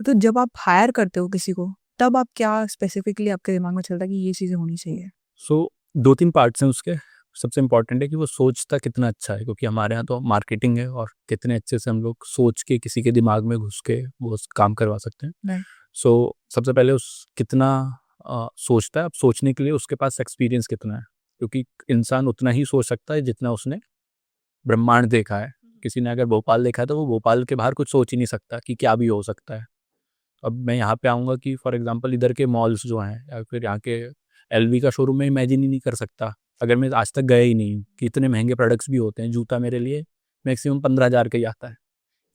तो जब आप हायर करते हो किसी को, तब आप क्या स्पेसिफिकली आपके दिमाग में चलता है कि ये चीज़ें होनी चाहिए? सो 2-3 पार्ट्स हैं उसके। सबसे इम्पोर्टेंट है कि वो सोचता कितना अच्छा है, क्योंकि हमारे यहाँ तो मार्केटिंग है और कितने अच्छे से हम लोग सोच के किसी के दिमाग में घुस के वो काम करवा सकते हैं। राइट। सो सबसे पहले उस कितना सोचता है। अब सोचने के लिए उसके पास एक्सपीरियंस कितना है, क्योंकि इंसान उतना ही सोच सकता है जितना उसने ब्रह्मांड देखा है। किसी ने अगर भोपाल देखा है तो वो भोपाल के बाहर कुछ सोच ही नहीं सकता कि क्या भी हो सकता है। अब मैं यहाँ पे आऊँगा कि फॉर एग्जांपल इधर के मॉल्स जो हैं या फिर यहाँ के एलवी का शोरूम में इमेजिन ही नहीं कर सकता, अगर मैं आज तक गया ही नहीं हूँ, कि इतने महंगे प्रोडक्ट्स भी होते हैं। जूता मेरे लिए मैक्सिमम 15,000 का ही आता है।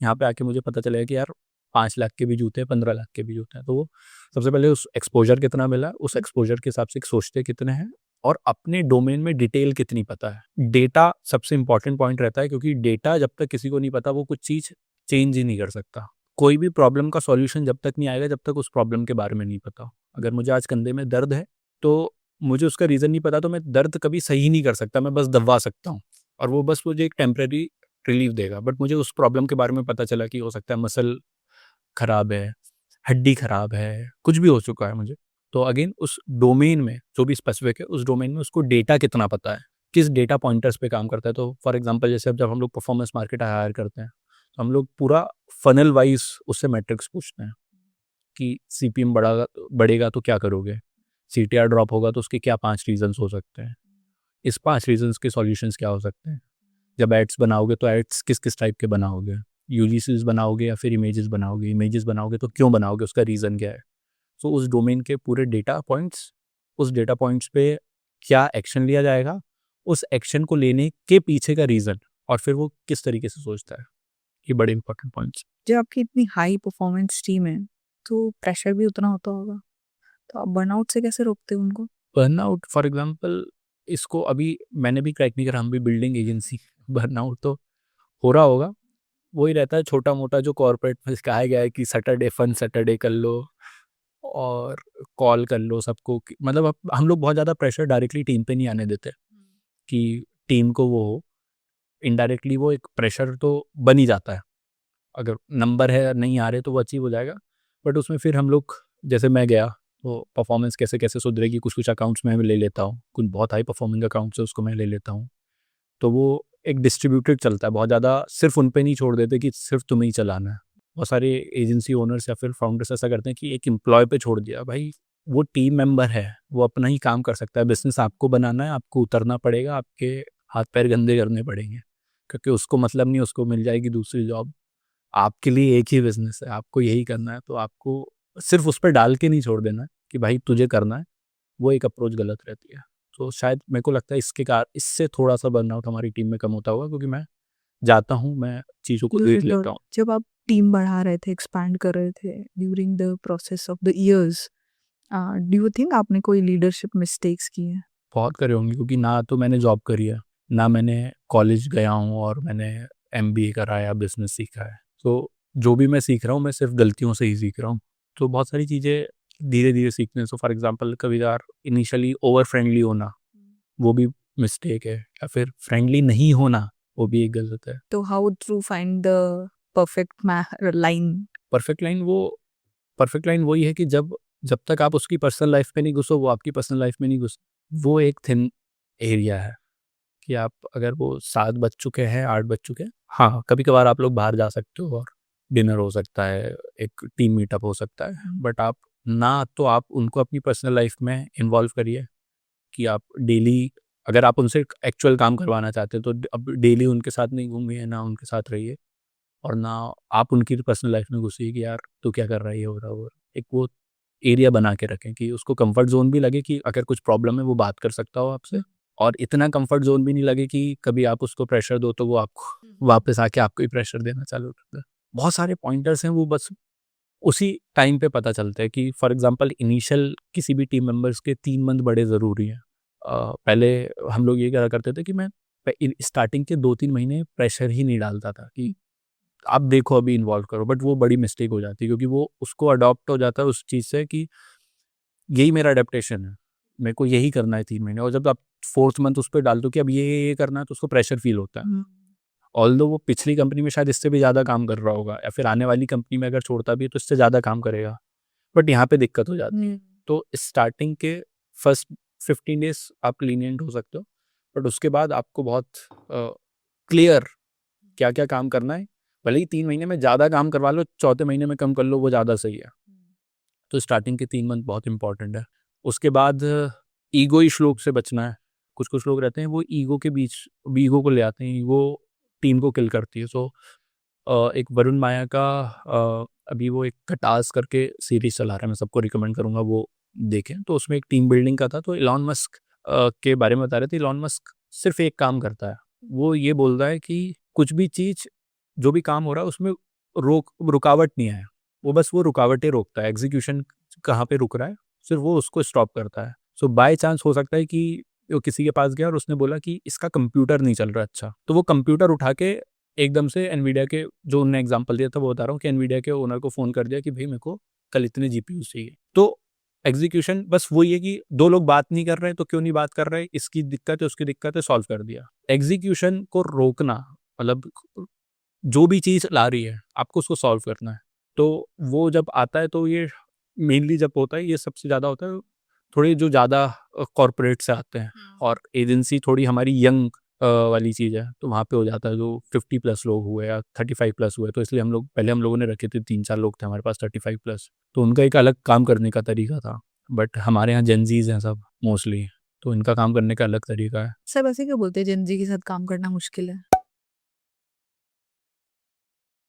यहाँ पे आके मुझे पता चलेगा कि यार 5 लाख के भी जूते हैं, 15 लाख के भी जूते हैं। तो वो सबसे पहले उस एक्सपोजर कितना मिला है, उस एक्सपोजर के हिसाब से सोचते कितने हैं और अपने डोमेन में डिटेल कितनी पता है। डेटा सबसे इंपॉर्टेंट पॉइंट रहता है, क्योंकि डेटा जब तक किसी को नहीं पता वो कुछ चीज़ चेंज ही नहीं कर सकता। कोई भी प्रॉब्लम का सॉल्यूशन जब तक नहीं आएगा जब तक उस प्रॉब्लम के बारे में नहीं पता हो। अगर मुझे आज कंधे में दर्द है तो मुझे उसका रीज़न नहीं पता, तो मैं दर्द कभी सही नहीं कर सकता, मैं बस दबा सकता हूँ और वो बस मुझे एक टेम्परेरी रिलीफ देगा। बट मुझे उस प्रॉब्लम के बारे में पता चला कि हो सकता है मसल खराब है, हड्डी खराब है, कुछ भी हो चुका है मुझे। तो अगेन उस डोमेन में जो भी स्पेसिफिक है, उस डोमेन में उसको डेटा कितना पता है, किस डेटा पॉइंटर्स पे काम करता है। तो फॉर एग्जांपल जैसे अब जब हम लोग परफॉर्मेंस मार्केटर हायर करते हैं तो हम लोग पूरा फनल वाइज उससे मैट्रिक्स पूछते हैं कि सीपीएम बढ़ेगा तो क्या करोगे, सीटीआर ड्रॉप होगा तो उसके क्या 5 रीजंस हो सकते हैं, इस 5 रीजंस के सॉल्यूशंस क्या हो सकते हैं। जब एड्स बनाओगे तो एड्स किस किस टाइप के बनाओगे, यूजीसीज बनाओगे या फिर इमेजेस बनाओगे, इमेजेस बनाओगे तो क्यों बनाओगे, उसका रीज़न क्या है। सो उस डोमेन के पूरे डेटा पॉइंट्स, उस डेटा पॉइंट्स पे क्या एक्शन लिया जाएगा, उस एक्शन को लेने के पीछे का रीज़न और फिर वो किस तरीके से सोचता है। ये बड़े इंपॉर्टेंट पॉइंट्स। जब आपकी इतनी हाई परफॉर्मेंस टीम है, तो प्रेशर भी उतना होता होगा, तो आप बर्नआउट से कैसे रोकते हो उनको? बर्नआउट फॉर एग्जांपल इसको अभी मैंने भी क्रैक नहीं करा, हम भी बिल्डिंग एजेंसी। बर्नआउट तो हो रहा होगा, वही रहता है छोटा मोटा जो कॉर्पोरेट में कहा गया है कि सैटरडे फन सैटरडे कर लो और कॉल कर लो सबको मतलब अब हम लोग बहुत ज़्यादा प्रेशर डायरेक्टली टीम पे नहीं आने देते कि टीम को वो हो। इनडायरेक्टली वो एक प्रेशर तो बन ही जाता है, अगर नंबर है नहीं आ रहे तो वो अचीव हो जाएगा। बट उसमें फिर हम लोग, जैसे मैं गया तो परफॉर्मेंस कैसे कैसे सुधरेगी, कुछ कुछ अकाउंट्स में ले लेता हूँ, कुछ बहुत हाई परफॉर्मिंग अकाउंट्स है उसको मैं ले लेता हूँ। तो वो एक डिस्ट्रीब्यूटेड चलता है, बहुत ज़्यादा सिर्फ उन पे नहीं छोड़ देते कि सिर्फ तुम्हें ही चलाना है। बहुत सारे एजेंसी ओनर्स या फिर फाउंडर्स ऐसा करते हैं कि एक एम्प्लॉय पे छोड़ दिया, भाई वो टीम मेंबर है, वो अपना ही काम कर सकता है। बिजनेस आपको बनाना है, आपको उतरना पड़ेगा, आपके हाथ पैर गंदे करने पड़ेंगे, क्योंकि उसको मतलब नहीं उसको मिल जाएगी दूसरी जॉब। आपके लिए एक ही बिजनेस है, आपको यही करना है, तो आपको सिर्फ उस पर डाल के नहीं छोड़ देना है कि भाई तुझे करना है। वो एक अप्रोच गलत रहती है। तो शायद मेरे को लगता है इसके इससे थोड़ा सा बर्नआउट हमारी टीम में कम होता होगा, क्योंकि मैं जाता हूँ, मैं चीज़ों को देख लेता हूँ। जब आप टीम बढ़ा रहे थे, एक्सपैंड कर रहे थे during the process of the years, do you think आपने कोई लीडरशिप मिस्टेक्स की हैं? बहुत करे होंगे, क्योंकि ना तो मैंने जॉब करी है, ना मैंने कॉलेज गया हूँ और मैंने एमबीए करा या बिजनेस सीखा है। तो जो भी मैं सीख रहा हूँ मैं सिर्फ गलतियों से ही सीख रहा हूँ। तो बहुत सारी चीज़ें धीरे धीरे सीखने से, फॉर एग्जांपल कभी यार इनिशियली ओवर फ्रेंडली होना वो भी मिस्टेक है, या फिर फ्रेंडली नहीं होना वो भी एक गलत है। तो how to find the perfect line? Perfect line वो परफेक्ट लाइन वही है कि जब जब तक आप उसकी पर्सनल लाइफ में नहीं घुसो वो आपकी पर्सनल लाइफ में नहीं घुस। वो एक थिन एरिया है कि आप अगर वो 7 बज चुके हैं 8 बज चुके हैं, हाँ कभी कभार आप लोग बाहर जा सकते हो और डिनर हो सकता है, एक टीम मीटअप हो सकता है, बट आप ना तो आप उनको अपनी पर्सनल लाइफ में इन्वॉल्व करिए कि आप डेली, अगर आप उनसे एक्चुअल काम करवाना चाहते हैं तो अब डेली उनके साथ नहीं घूमिए, ना उनके साथ रहिए और ना आप उनकी पर्सनल लाइफ में घुसिए कि यार तू क्या कर रहा है, ये हो रहा है वो हो रहा है। एक वो एरिया बना के रखें कि उसको कंफर्ट जोन भी लगे कि अगर कुछ प्रॉब्लम है वो बात कर सकता हो आपसे, और इतना कंफर्ट जोन भी नहीं लगे कि कभी आप उसको प्रेशर दो तो वो आपको वापस आके आपको ही प्रेशर देना चालू कर दे। बहुत सारे पॉइंटर्स हैं, वो बस उसी टाइम पे पता चलता है कि फॉर एग्जांपल इनिशियल किसी भी टीम मेंबर्स के 3 मंथ बड़े ज़रूरी हैं। पहले हम लोग ये करा करते थे कि मैं स्टार्टिंग के 2-3 महीने प्रेशर ही नहीं डालता था कि आप देखो अभी इन्वॉल्व करो, बट वो बड़ी मिस्टेक हो जाती है, क्योंकि वो उसको अडॉप्ट हो जाता है उस चीज़ से कि यही मेरा अडेप्टेशन है, मेरे को यही करना है 3 महीने, और जब आप 4th मंथ उस पे डाल दो कि अब ये करना है तो उसको प्रेशर फील होता है ऑल्दो वो पिछली कंपनी में शायद इससे भी ज़्यादा काम कर रहा होगा, या फिर आने वाली कंपनी में अगर छोड़ता भी है तो इससे ज़्यादा काम करेगा, बट यहाँ पे दिक्कत हो जाती है। तो स्टार्टिंग के फर्स्ट 15 डेज आप लीनियंट हो सकते हो, बट उसके बाद आपको बहुत क्लियर क्या क्या काम करना है। भले ही 3 महीने में ज़्यादा काम करवा लो, चौथे महीने में कम कर लो, वो ज़्यादा सही है। तो स्टार्टिंग के 3 मंथ बहुत इंपॉर्टेंट है। उसके बाद ईगो इश्यूज से बचना है। कुछ कुछ लोग रहते हैं वो ईगो के बीच ईगो को ले आते हैं, ईगो टीम को किल करती है। सो एक वरुण माया का अभी वो एक कटास करके सीरीज चला रहा है, मैं सबको रिकमेंड करूंगा वो देखें। तो उसमें एक टीम बिल्डिंग का था, तो इलॉन मस्क के बारे में बता रहे थे। इलॉन मस्क सिर्फ एक काम करता है, वो ये बोल रहा है कि कुछ भी चीज़ जो भी काम हो रहा है उसमें रुकावट नहीं है, वो बस वो रुकावटें रोकता है। एग्जीक्यूशन कहाँ पे रुक रहा है सिर्फ वो उसको स्टॉप करता है। सो बाय चांस हो सकता है कि वो किसी के पास गया और उसने बोला कि इसका कंप्यूटर नहीं चल रहा अच्छा, तो वो कंप्यूटर उठा के एकदम से एनवीडिया के, जो उन्होंने एग्जांपल दिया था वो बता रहा हूँ, कि एनवीडिया के ओनर को फ़ोन कर दिया कि भाई मेरे को कल इतने जीपीयू चाहिए। तो एग्जीक्यूशन बस वही है कि दो लोग बात नहीं कर रहे तो क्यों नहीं बात कर रहे, इसकी दिक्कत है उसकी दिक्कत है, सॉल्व कर दिया। एग्जीक्यूशन को रोकना मतलब जो भी चीज़ ला रही है आपको उसको सॉल्व करना है। तो वो जब आता है तो ये मेनली जब होता है, ये सबसे ज़्यादा होता है थोड़ी जो ज़्यादा कॉरपोरेट से आते हैं, और एजेंसी थोड़ी हमारी यंग वाली चीज़ है, तो वहाँ पे हो जाता है जो 50+ लोग हुए या 35+ हुए। तो इसलिए हम लोगों ने रखे थे 3-4 लोग थे हमारे पास 35+, तो उनका एक अलग काम करने का तरीका था। बट हमारे यहाँ जेनजीज हैं सब मोस्टली, तो इनका काम करने का अलग तरीका है। सब ऐसे क्यों बोलते हैं जेन जी के साथ काम करना मुश्किल है?